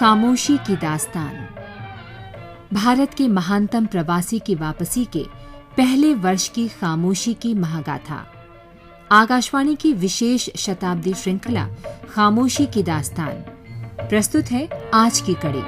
खामोशी की दास्तान। भारत के महानतम प्रवासी की वापसी के पहले वर्ष की खामोशी की महागाथा। आकाशवाणी की विशेष शताब्दी श्रृंखला खामोशी की दास्तान प्रस्तुत है आज की कड़ी।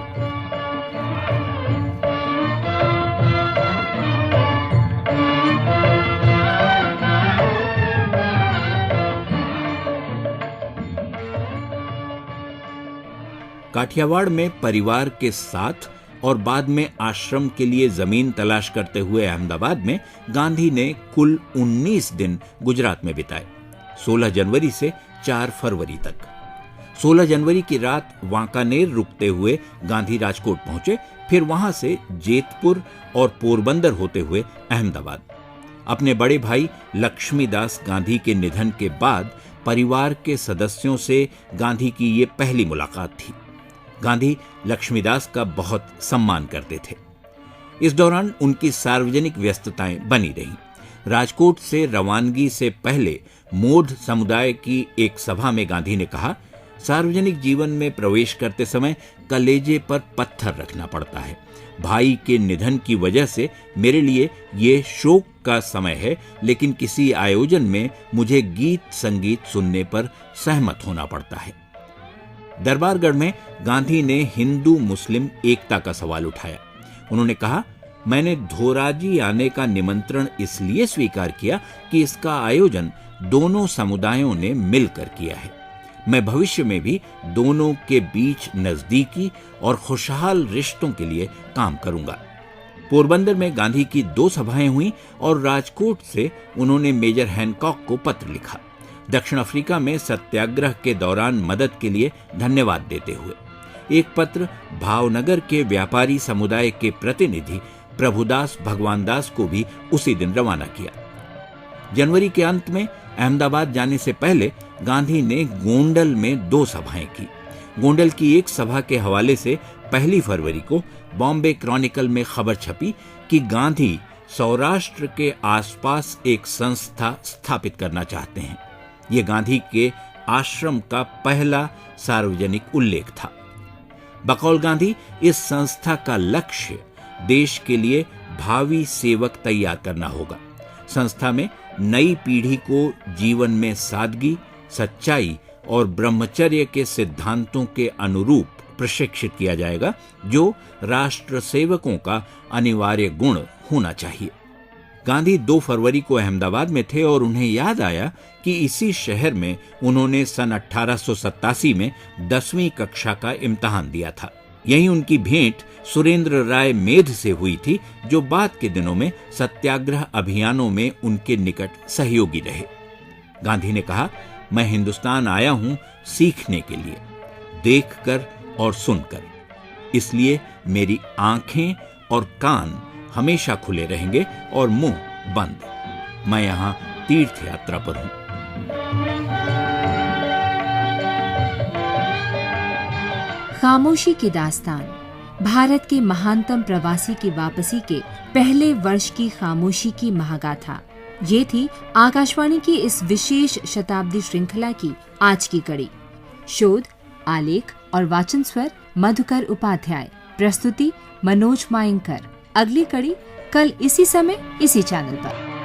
काठियावाड़ में परिवार के साथ और बाद में आश्रम के लिए जमीन तलाश करते हुए अहमदाबाद में गांधी ने कुल 19 दिन गुजरात में बिताए, 16 जनवरी से 4 फरवरी तक। 16 जनवरी की रात वांकानेर रुकते हुए गांधी राजकोट पहुंचे, फिर वहां से जेतपुर और पोरबंदर होते हुए अहमदाबाद। अपने बड़े भाई लक्ष्मीदास गांधी के निधन के बाद परिवार के सदस्यों से गांधी की ये पहली मुलाकात थी। गांधी लक्ष्मीदास का बहुत सम्मान करते थे। इस दौरान उनकी सार्वजनिक व्यस्तताएं बनी रहीं। राजकोट से रवानगी से पहले मोढ़ समुदाय की एक सभा में गांधी ने कहा, सार्वजनिक जीवन में प्रवेश करते समय कलेजे पर पत्थर रखना पड़ता है। भाई के निधन की वजह से मेरे लिए ये शोक का समय है, लेकिन किसी आयोजन में मुझे गीत संगीत सुनने पर सहमत होना पड़ता है। दरबारगढ़ में गांधी ने हिंदू मुस्लिम एकता का सवाल उठाया। उन्होंने कहा, मैंने धोराजी आने का निमंत्रण इसलिए स्वीकार किया कि इसका आयोजन दोनों समुदायों ने मिलकर किया है। मैं भविष्य में भी दोनों के बीच नजदीकी और खुशहाल रिश्तों के लिए काम करूंगा। पोरबंदर में गांधी की 2 सभाएं हुई और राजकोट से उन्होंने मेजर हैनकॉक को पत्र लिखा, दक्षिण अफ्रीका में सत्याग्रह के दौरान मदद के लिए धन्यवाद देते हुए। एक पत्र भावनगर के व्यापारी समुदाय के प्रतिनिधि प्रभुदास भगवानदास को भी उसी दिन रवाना किया। जनवरी के अंत में अहमदाबाद जाने से पहले गांधी ने गोंडल में 2 सभाएं की। गोंडल की एक सभा के हवाले से 1 फरवरी को बॉम्बे क्रॉनिकल में खबर छपी कि गांधी सौराष्ट्र के आसपास एक संस्था स्थापित करना चाहते हैं। ये गांधी के आश्रम का पहला सार्वजनिक उल्लेख था। बकौल गांधी, इस संस्था का लक्ष्य देश के लिए भावी सेवक तैयार करना होगा। संस्था में नई पीढ़ी को जीवन में सादगी, सच्चाई और ब्रह्मचर्य के सिद्धांतों के अनुरूप प्रशिक्षित किया जाएगा, जो राष्ट्र सेवकों का अनिवार्य गुण होना चाहिए। गांधी 2 फरवरी को अहमदाबाद में थे और उन्हें याद आया कि इसी शहर में उन्होंने सन 1887 में 10वीं कक्षा का इम्तिहान दिया था। यहीं उनकी भेंट सुरेंद्र राय मेध से हुई थी, जो बाद के दिनों में सत्याग्रह अभियानों में उनके निकट सहयोगी रहे। गांधी ने कहा, मैं हिंदुस्तान आया हूं सीखने के लिए, देखकर और सुनकर। इसलिए मेरी आंखें और कान हमेशा खुले रहेंगे और मुंह बंद। मैं यहां तीर्थ यात्रा पर हूं। खामोशी की दास्तान, भारत के महानतम प्रवासी की वापसी के पहले वर्ष की खामोशी की महागाथा। ये थी आकाशवाणी की इस विशेष शताब्दी श्रृंखला की आज की कड़ी। शोध, आलेख और वाचन स्वर मधुकर उपाध्याय। प्रस्तुति मनोज मायंकर। अगली कड़ी कल इसी समय इसी चैनल पर।